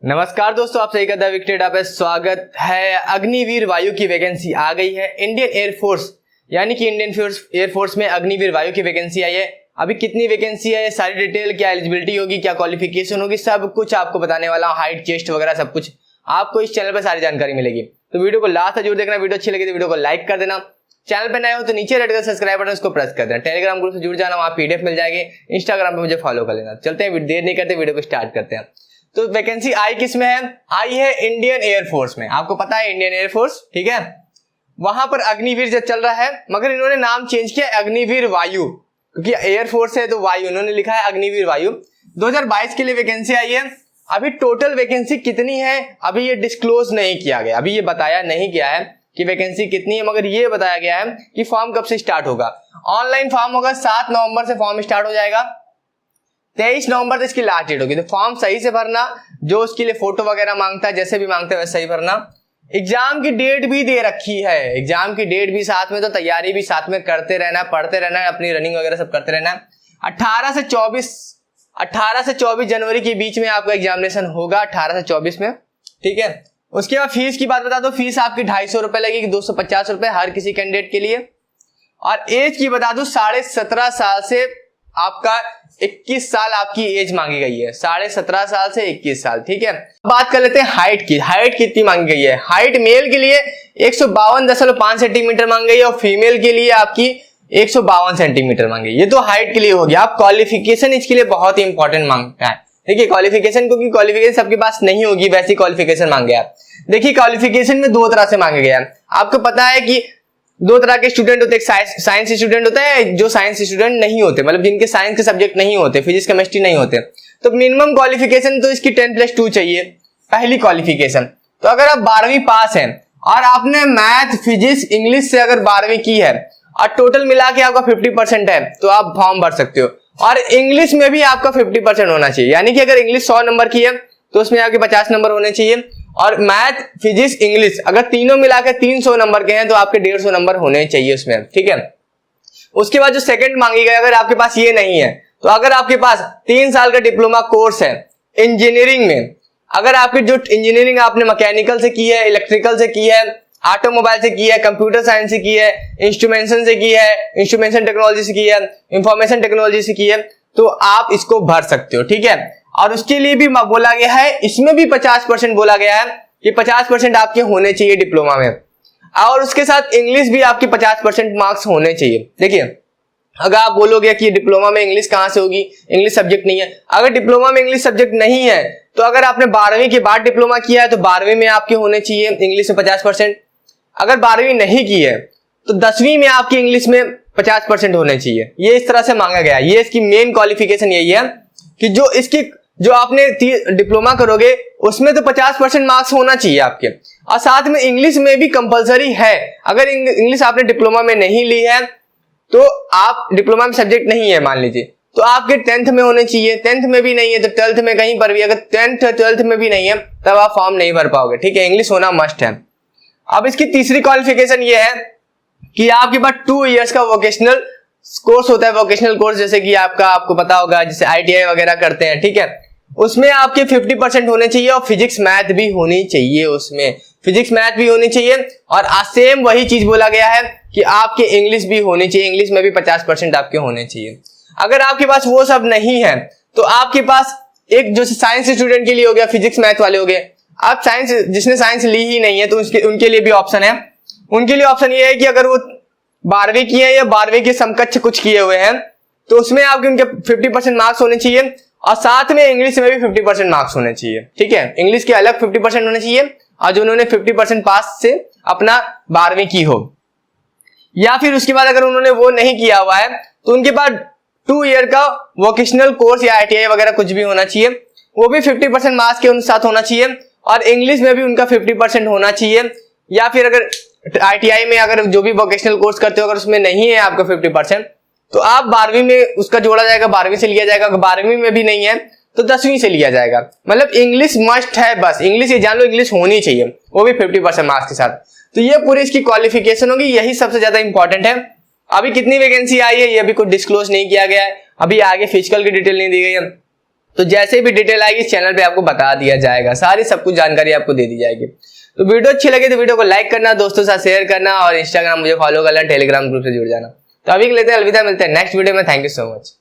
नमस्कार दोस्तों, आप सही का विकेट आप स्वागत है। अग्निवीर वायु की वैकेंसी आ गई है। इंडियन एयरफोर्स यानी कि इंडियन एयरफोर्स में अग्निवीर वायु की वैकेंसी आई है। अभी कितनी वैकेंसी है, सारी डिटेल, क्या एलिजिबिलिटी होगी, क्या क्वालिफिकेशन होगी, सब कुछ आपको बताने वाला हूं। हाइट, चेस्ट वगैरह सब कुछ आपको इस चैनल पर सारी जानकारी मिलेगी। तो वीडियो को लास्ट तक जरूर देखना। वीडियो अच्छी लगी तो वीडियो को लाइक कर देना। चैनल पर नए हो तो नीचे रेड कलर सब्सक्राइब बटन उसको प्रेस कर देना। टेलीग्राम ग्रुप से जुड़ जाना, वहां पीडीएफ मिल जाएगी। इंस्टाग्राम पे मुझे फॉलो कर लेना। चलते हैं, देर नहीं करते, वीडियो को स्टार्ट करते हैं। तो वैकेंसी आई किस में है? आई है इंडियन एयरफोर्स में। आपको पता है इंडियन एयरफोर्स, ठीक है, वहां पर अग्निवीर जो चल रहा है, मगर इन्होंने नाम चेंज किया अग्निवीर वायु, क्योंकि एयरफोर्स है तो वायु, इन्होंने लिखा है अग्निवीर वायु। 2022 के लिए वैकेंसी आई है। अभी टोटल वैकेंसी कितनी है अभी ये डिस्क्लोज नहीं किया गया, अभी ये बताया नहीं गया है कि वैकेंसी कितनी है, मगर ये बताया गया है कि फॉर्म कब से स्टार्ट होगा। ऑनलाइन फॉर्म होगा, 7 नवंबर से फॉर्म स्टार्ट हो जाएगा। 23 नवंबर तक इसकी लास्ट डेट होगी। तो फॉर्म सही से भरना, जो उसके लिए फोटो वगैरह मांगता है, जैसे भी मांगते हैं वैसे ही भरना। एग्जाम की डेट भी दे रखी है, एग्जाम की डेट भी साथ में, तो तैयारी भी साथ में करते रहना, पढ़ते रहना, अपनी रनिंग वगैरह सब करते रहना। 18 से 24 जनवरी के बीच में आपका एग्जामिनेशन होगा, 18 से 24 में, ठीक है। उसके बाद फीस की बात बता दो। फीस आपकी 250 रुपए लगेगी, 250 रुपए हर किसी कैंडिडेट के लिए। और एज की बता दो, 17.5 साल से आपका 21 साल आपकी एज मांगी गई है। 17.5 साल से 21 साल, ठीक है। बात कर लेते हैं हाइट की। हाइट कितनी मांगी गई है? हाइट मेल के लिए 152.5 सेंटीमीटर मांगी गई है और फीमेल के लिए आपकी 152 सेंटीमीटर मांगी। ये तो हाइट के लिए हो गया। आप क्वालिफिकेशन इसके लिए बहुत ही इंपॉर्टेंट मांगता है, देखिए क्वालिफिकेशन, क्योंकि क्वालिफिकेशन सबके पास नहीं होगी, वैसी क्वालिफिकेशन मांगे आप। देखिए क्वालिफिकेशन में 2 तरह से मांगा गया है। आपको पता है कि 2 तरह के स्टूडेंट होते हैं। एक साइंस स्टूडेंट होता है, जो साइंस स्टूडेंट नहीं होते, मतलब जिनके साइंस के सब्जेक्ट नहीं होते, फिजिक्स केमिस्ट्री नहीं होते। तो मिनिमम क्वालिफिकेशन तो इसकी 10+2 चाहिए, पहली क्वालिफिकेशन। तो अगर आप 12वीं पास हैं और आपने मैथ, फिजिक्स, इंग्लिश से अगर 12वीं की है और टोटल मिला के आपका 50% है, तो आप फॉर्म भर सकते हो। और इंग्लिश में भी आपका 50% होना चाहिए, यानी कि अगर इंग्लिश 100 नंबर की है तो उसमें आपके 50 नंबर होने चाहिए। और मैथ, फिजिक्स, इंग्लिश अगर तीनों मिलाकर 300 नंबर के हैं तो आपके 150 नंबर होने चाहिए उसमें, ठीक है। उसके बाद जो सेकंड मांगी गई, अगर आपके पास ये नहीं है, तो अगर आपके पास 3 साल का डिप्लोमा कोर्स है इंजीनियरिंग में, अगर आपकी जो इंजीनियरिंग आपने मैकेनिकल से की है, इलेक्ट्रिकल से की है, ऑटोमोबाइल से की है, कंप्यूटर साइंस से की है, इंस्ट्रूमेंटेशन से की है, इंस्ट्रूमेंटेशन टेक्नोलॉजी से की है, इंफॉर्मेशन टेक्नोलॉजी से की है, तो आप इसको भर सकते हो, ठीक है। और उसके लिए भी बोला गया है, इसमें भी 50% बोला गया है कि 50% आपके होने चाहिए डिप्लोमा में। और उसके साथ इंग्लिश भी आपके 50% मार्क्स होने चाहिए। देखिए अगर आप बोलोगे कि डिप्लोमा में इंग्लिश कहां से होगी, इंग्लिश सब्जेक्ट नहीं है। अगर डिप्लोमा में इंग्लिश सब्जेक्ट नहीं है तो अगर आपने 12वीं के बाद डिप्लोमा किया है तो 12वीं में आपके होने चाहिए इंग्लिश में 50%। अगर 12वीं नहीं की है तो 10वीं में आपकी इंग्लिश में 50% होने चाहिए। ये इस तरह से मांगा गया। ये इसकी मेन क्वालिफिकेशन यही है कि जो आपने डिप्लोमा करोगे उसमें तो 50% मार्क्स होना चाहिए आपके। और साथ में इंग्लिश में भी कंपलसरी है। अगर इंग्लिश आपने डिप्लोमा में नहीं ली है तो आप डिप्लोमा में सब्जेक्ट नहीं है मान लीजिए, तो आपके 10th में होने चाहिए। 10th में भी नहीं है तो 12th में कहीं पर भी, अगर 10th 12th में भी नहीं है तब आप फॉर्म नहीं भर पाओगे, ठीक है। इंग्लिश होना मस्ट है। अब इसकी तीसरी क्वालिफिकेशन ये है कि आपके पास 2 इयर्स का वोकेशनल कोर्स होता है। वोकेशनल कोर्स जैसे कि आपको पता होगा, जैसे ITI वगैरह करते हैं, ठीक है। उसमें आपके 50% होने चाहिए और फिजिक्स मैथ भी होनी चाहिए, उसमें फिजिक्स मैथ भी होनी चाहिए। और सेम वही चीज बोला गया है कि आपके इंग्लिश भी होनी चाहिए, इंग्लिश में भी 50% आपके होने चाहिए। अगर आपके पास वो सब नहीं है तो आपके पास एक जो साइंस स्टूडेंट के लिए हो गया, फिजिक्स मैथ वाले हो गए। आप साइंस, जिसने साइंस ली ही नहीं है तो उनके लिए भी ऑप्शन है। उनके लिए ऑप्शन ये है कि अगर वो 12वीं की है या 12वीं के समकक्ष कुछ किए हुए हैं तो उसमें आपके उनके 50% मार्क्स होने चाहिए और साथ में इंग्लिश में भी 50% मार्क्स होने चाहिए, ठीक है। इंग्लिश के अलग 50% होने चाहिए और जो उन्होंने 50% पास से अपना 12वीं की हो। या फिर उसके बाद अगर उन्होंने वो नहीं किया हुआ है तो उनके पास 2 ईयर का वोकेशनल कोर्स या ITI वगैरह कुछ भी होना चाहिए, वो भी 50% मार्क्स के उनके साथ होना चाहिए और इंग्लिश में भी उनका 50% होना चाहिए। या फिर अगर ITI में अगर जो भी वोकेशनल कोर्स करते हो अगर उसमें नहीं है आपका 50% तो आप 12वीं में उसका जोड़ा जाएगा, 12वीं से लिया जाएगा। अगर 12वीं में भी नहीं है तो 10वीं से लिया जाएगा। मतलब इंग्लिश मस्ट है, बस इंग्लिश ये जान लो, इंग्लिश होनी चाहिए, वो भी 50% मार्क्स के साथ। तो ये पूरी इसकी क्वालिफिकेशन होगी, यही सबसे ज्यादा इंपॉर्टेंट है। अभी कितनी वैकेंसी आई है ये अभी कुछ डिस्क्लोज नहीं किया गया है, अभी आगे फिजिकल की डिटेल नहीं दी गई है। तो जैसे भी डिटेल आएगी इस चैनल पे आपको बता दिया जाएगा, सारी सब कुछ जानकारी आपको दे दी जाएगी। तो वीडियो अच्छी लगे तो वीडियो को लाइक करना, दोस्तों के साथ शेयर करना और इंस्टाग्राम मुझे फॉलो करना, टेलीग्राम ग्रुप से जुड़ जाना। तो अभी के लेते हैं अलविदा, मिलते हैं नेक्स्ट वीडियो में। Thank you so much.